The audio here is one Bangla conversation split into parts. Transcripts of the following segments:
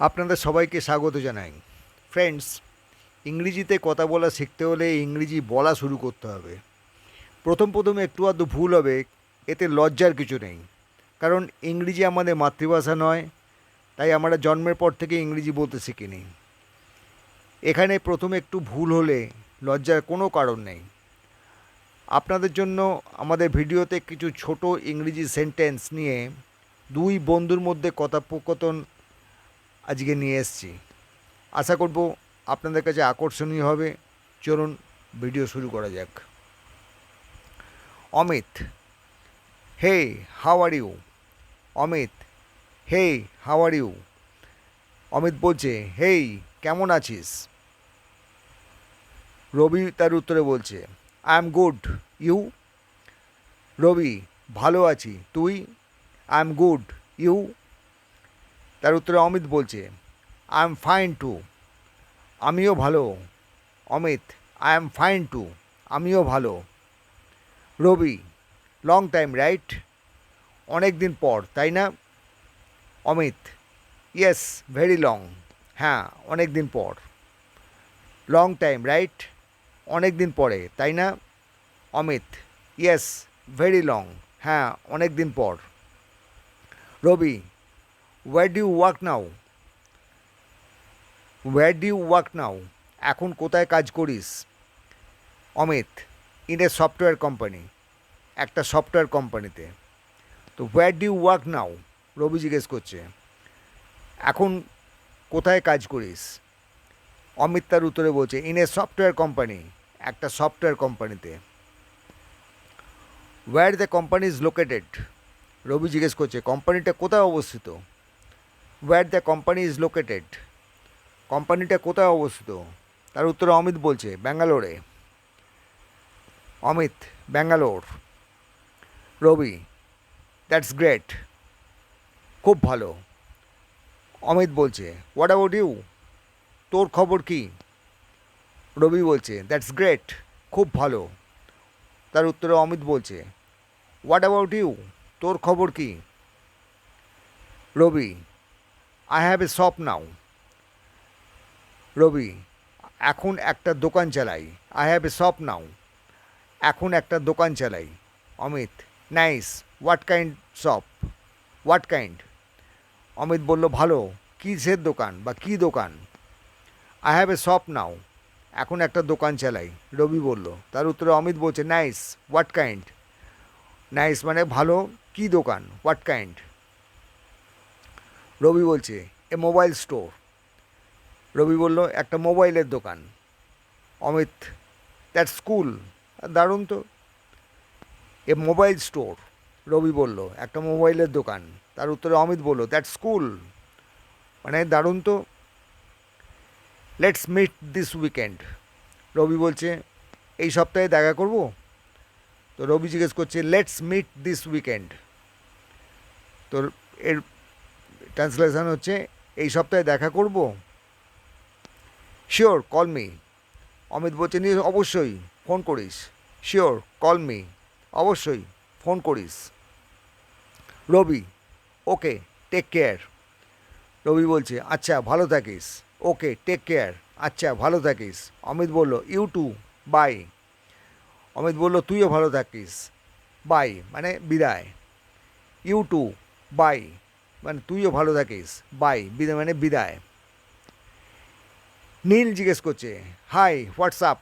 আপনাদের সবাইকে স্বাগত জানাই। ফ্রেন্ডস, ইংরেজিতে কথা বলা শিখতে হলে ইংরেজি বলা শুরু করতে হবে। প্রথম একটু আধটু ভুল হবে, এতে লজ্জার কিছু নেই। কারণ ইংরেজি আমাদের মাতৃভাষা নয়, তাই আমরা জন্মের পর থেকে ইংরেজি বলতে শিখিনি। এখানে প্রথমে একটু ভুল হলে লজ্জার কোনো কারণ নেই। আপনাদের জন্য আমাদের ভিডিওতে কিছু ছোট ইংরেজি সেন্টেন্স নিয়ে দুই বন্ধুর মধ্যে কথোপকথন আজকে নিয়ে এসেছি। আশা করব আপনাদের কাছে আকর্ষণীয় হবে। চলুন ভিডিও শুরু করা যাক। Amit, hey, how are you? Amit, hey, how are you? Amit বলছে, হেই, কেমন আছিস? রবি তার উত্তরে বলছে, I am good, you? Ravi, ভালো আছি, তুই? I am good, you? তার উত্তরে অমিত বলছে, আই এম ফাইন টু, আমিও ভালো। Amit, I am fine too, আমিও ভালো। Ravi, long time right? অনেক দিন পর, তাই না? Amit, yes, very long. হ্যাঁ, অনেক দিন পর। Long time right? অনেক দিন পরে, তাই না? Amit, yes, very long. হ্যাঁ, অনেক দিন পর। Ravi, where do you work now? Where do you work now? এখন কোথায় কাজ করিস? Amit, in a software company, একটা সফটওয়্যার কোম্পানিতে। তো where do you work now? Ravi জিজ্ঞেস করছে, এখন কোথায় কাজ করিস? অমিত তার উত্তরে বলছে, ইন এ সফটওয়্যার কোম্পানি, একটা সফটওয়্যার কোম্পানিতে। Where the company is located? Ravi জিজ্ঞেস করছে, কোম্পানিটা কোথায় অবস্থিত? Where the company is located? কোম্পানিটা কোথায় অবস্থিত? তার উত্তরে অমিত বলছে, ব্যাঙ্গালোরে। অমিত, ব্যাঙ্গালোর। রবি, দ্যাটস গ্রেট, খুব ভালো। অমিত বলছে, হোয়াট অ্যাবাউট ইউ? তোর খবর কি? রবি বলছে, দ্যাটস গ্রেট, খুব ভালো। তার উত্তরে অমিত বলছে, হোয়াট অ্যাবাউট ইউ? তোর খবর কি? Ravi, I have a shop now? Ravi, এখন একটা দোকান চালাই। I have a shop now, এখন একটা দোকান চালাই। Amit, nice, what kind shop? What kind? Amit বলল, ভালো, কিসের দোকান বা কী দোকান? I have a shop now, এখন একটা দোকান চালাই, রবি বলল। তার উত্তরে অমিত বলছে, নাইস, হোয়াট কাইন্ড? নাইস মানে ভালো, কী দোকান? What kind? রবি বলছে, এ মোবাইল স্টোর। রবি বলল, একটা মোবাইলের দোকান। অমিত, দ্যাটস স্কুল, দারুণ তো। এ মোবাইল স্টোর, রবি বলল, একটা মোবাইলের দোকান। তার উত্তরে অমিত বলল, দ্যাটস স্কুল, মানে দারুণ তো। Let's meet this weekend? Ravi বলছে, এই সপ্তাহে দেখা করব? তো রবি জিজ্ঞেস করছে, লেটস মিট দিস উইকেন্ড? তো এর ট্রান্সলেশন হচ্ছে, এই সপ্তাহে দেখা করব? Sure, call me. অমিত বলছে, অবশ্যই, ফোন করিস। শিওর, কল মি, অবশ্যই, ফোন করিস। রবি, ওকে, টেক কেয়ার? রবি বলছে, আচ্ছা, ভালো থাকিস। ওকে, টেক কেয়ার, আচ্ছা, ভালো থাকিস। অমিত বলল, ইউ টু, বাই। অমিত বলল, তুইও ভালো থাকিস। বাই মানে বিদায়। ইউ টু, বাই মানে তুইও ভালো থাকিস। বাই, বিদায় মানে বিদায়। নীল জিজ্ঞেস করছে, হাই, হোয়াটসঅ্যাপ?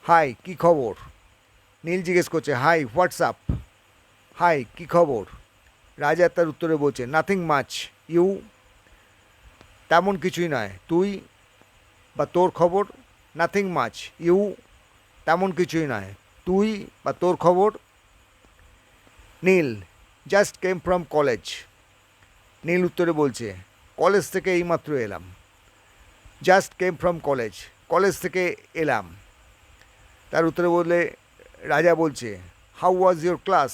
হাই, কী খবর? নীল জিজ্ঞেস করছে, হাই, হোয়াটসঅ্যাপ? হাই, কী খবর? রাজা তার উত্তরে বলছে, নাথিং মাচ, ইউ? তেমন কিছুই নয়, তুই বা তোর খবর? Nothing much, you? তেমন কিছুই নয়, তুই বা তোর খবর? Neel, just came from college. Neel উত্তরে বলছে, কলেজ থেকে এইমাত্র এলাম। Just came from college, college থেকে এলাম। তার উত্তরে বললে রাজা বলছে, how was your class?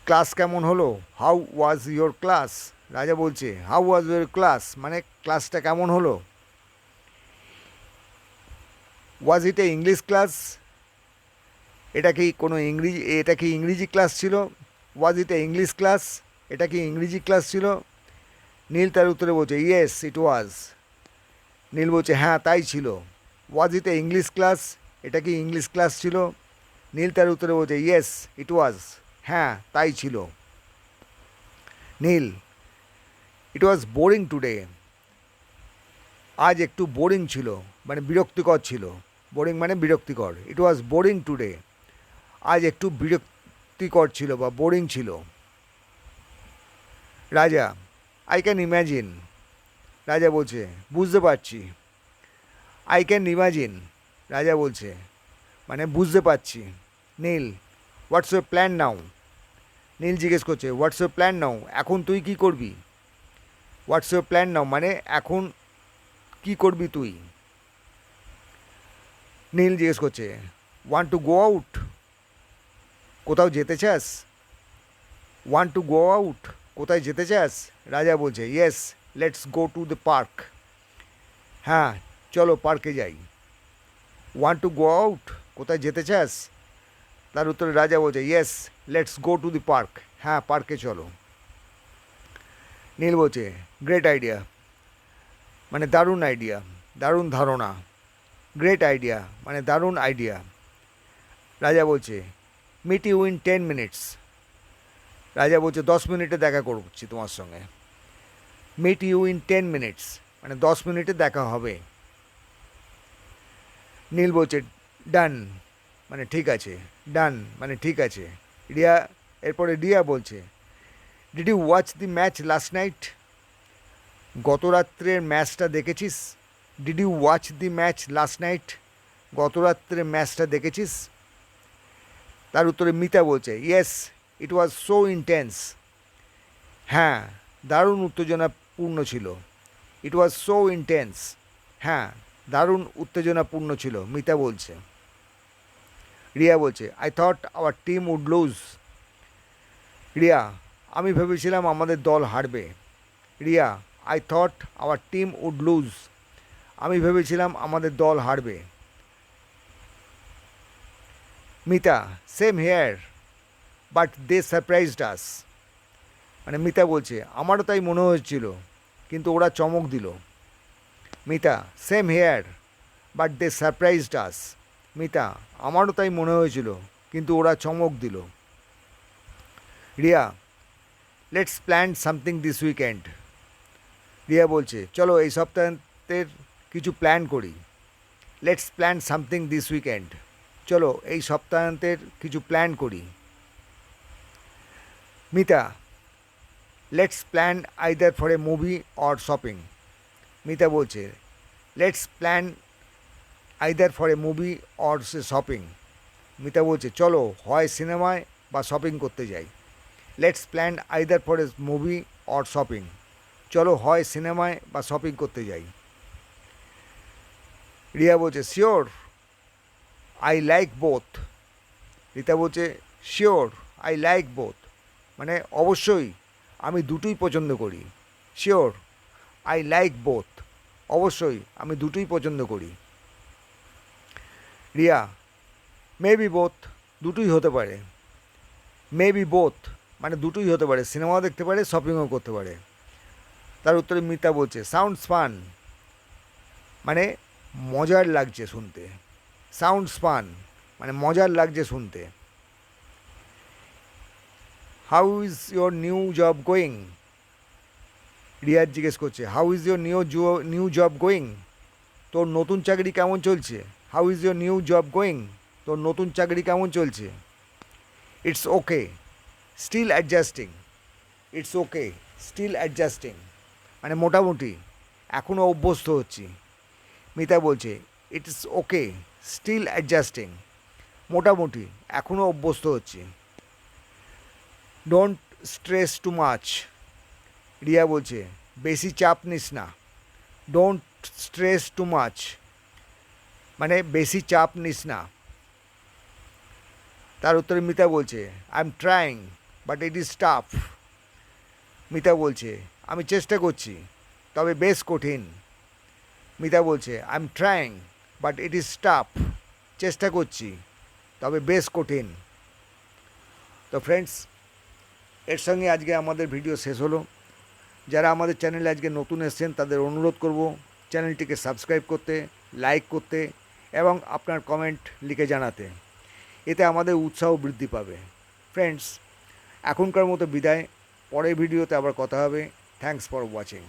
Class কেমন হলো? How was your class? Raja বলছে, হাউ ওয়াজ ইয়োর ক্লাস মানে ক্লাসটা কেমন হলো? ওয়াজ ইট এ ইংলিশ ক্লাস? এটা কি ইংরেজি ক্লাস ছিল? ওয়াজ ইট এ ইংলিশ ক্লাস? এটা কি ইংরেজি ক্লাস ছিল? নীল তার উত্তরে বলছে ইয়েস ইট ওয়াজ। নীল বলছে হ্যাঁ তাই ছিল। ওয়াজ ইট এ ইংলিশ ক্লাস? এটা কি ইংলিশ ক্লাস ছিল? নীল তার উত্তরে বলছে ইয়েস ইট ওয়াজ, হ্যাঁ তাই ছিল। নীল ইট ওয়াজ বোরিং টুডে। আজ একটু বোরিং ছিল, মানে বিরক্তিকর ছিল। বোরিং মানে বিরক্তিকর। ইট ওয়াজ বোরিং টুডে, আজ একটু বিরক্তিকর ছিল বা বোরিং ছিল। রাজা আই ক্যান ইম্যাজিন। রাজা বলছে বুঝতে পারছি। আই ক্যান ইমাজিন, রাজা বলছে মানে বুঝতে পারছি। নীল হোয়াটস ইউর প্ল্যান নাও? নীল জিজ্ঞেস করছে হোয়াটস ইউর প্ল্যান নাও, এখন তুই কী করবি? হোয়াটস ইউর প্ল্যান নাও মানে এখন কী করবি তুই? নীল জিজ্ঞেস করছে ওয়ান্ট টু গো আউট? কোথাও যেতে চাস? ওয়ান্ট টু গো আউট, কোথায় যেতে চাস? রাজা বলছে yes let's go to the park. হ্যাঁ চলো পার্কে যাই। ওয়ান্ট টু গো আউট, কোথায় যেতে চাস? তার উত্তরে রাজা বলছে yes let's go to the park. হ্যাঁ পার্কে চলো। নীল বলছে গ্রেট আইডিয়া, মানে দারুণ আইডিয়া, দারুণ ধারণা। গ্রেট আইডিয়া মানে দারুণ আইডিয়া। রাজা বলছে মিট ইউ ইন 10 মিনিটস। রাজা বলছে 10 মিনিটে দেখা করছি তোমার সঙ্গে। মিট ইউ ইন 10 মিনিটস মানে 10 মিনিটে দেখা হবে। নীল বলছে ডান, মানে ঠিক আছে। ডান মানে ঠিক আছে। রিয়া এরপরে রিয়া বলছে did you watch the match last night? গত রাত্রের ম্যাচটা দেখেছিস? Did you watch the match last night? গত রাত্রের ম্যাচটা দেখেছিস? তার উত্তরে মিতা বলছে yes it was so intense. হ্যাঁ দারুণ উত্তেজনাপূর্ণ ছিল। ইট ওয়াজ সো ইন্টেন্স, হ্যাঁ দারুণ উত্তেজনাপূর্ণ ছিল, মিতা বলছে। রিয়া বলছে I thought our team would lose. Riya আমি ভেবেছিলাম আমাদের দল হারবে। Riya I thought our team would lose, আমি ভেবেছিলাম আমাদের দল হারবে। Mita same here but they surprised us. মানে মিতা বলছে আমারও তাই মনে হয়েছিল কিন্তু ওরা চমক দিল। Mita same here but they surprised us. Mita আমারও তাই মনে হয়েছিল কিন্তু ওরা চমক দিল। Riya let's plan something this weekend. Riya বলছে চলো এই সপ্তাহের কিছু প্ল্যান করি। Let's plan something this weekend, চলো এই সপ্তাহান্তের কিছু প্ল্যান করি। Mita let's plan either for a movie or shopping. Mita বলছে let's plan either for a movie or shopping. Mita বলছে চলো হয় সিনেমায় বা শপিং করতে যাই। Let's plan either for a movie or shopping, চলো হয় সিনেমায় বা শপিং করতে যাই। রিয়া বলছে sure I like both. Rita বলছে শিওর আই লাইক বোথ, মানে অবশ্যই আমি দুটোই পছন্দ করি। শিওর আই লাইক বোথ, অবশ্যই আমি দুটোই পছন্দ করি। রিয়া মেবি বোথ, দুটোই হতে পারে। মেবি বোথ মানে দুটোই হতে পারে, সিনেমাও দেখতে পারে শপিংও করতে পারে। তার উত্তরে মিতা বলছে সাউন্ডস ফান, মানে মজার লাগছে শুনতে। সাউন্ডস ফান মানে মজার লাগছে শুনতে। How is your new job going? Riyaz জিজ্ঞেস করছে how is your new job going, তোর নতুন চাকরি কেমন চলছে? How is your new job going, তোর নতুন চাকরি কেমন চলছে? It's okay still adjusting. It's okay still adjusting মানে মোটামুটি এখনও অভ্যস্ত হচ্ছি। মিতা বলছে ইটস ওকে স্টিল অ্যাডজাস্টিং, মোটামুটি এখনও অভ্যস্ত হচ্ছি। Don't stress too much. Riya বলছে বেশি চাপ নিস না। ডোন্ট স্ট্রেস টু মাচ মানে বেশি চাপ নিস না। তার উত্তরে মিতা বলছে I am trying but it is tough. Mita বলছে আমি চেষ্টা করছি তবে বেশ কঠিন। মিতা বলছে I am trying but it is tough, চেষ্টা করছি তবে বেশ কঠিন। তো ফ্রেন্ডস, এর সঙ্গে আজকে আমাদের ভিডিও শেষ হলো। যারা আমাদের চ্যানেলে আজকে নতুন এসেছেন তাদের অনুরোধ করব চ্যানেলটিকে সাবস্ক্রাইব করতে, লাইক করতে এবং আপনার কমেন্ট লিখে জানাতে। এতে আমাদের উৎসাহ বৃদ্ধি পাবে। ফ্রেন্ডস, এখনকার মতো বিদায়। পরের ভিডিওতে আবার কথা হবে। Thanks for watching.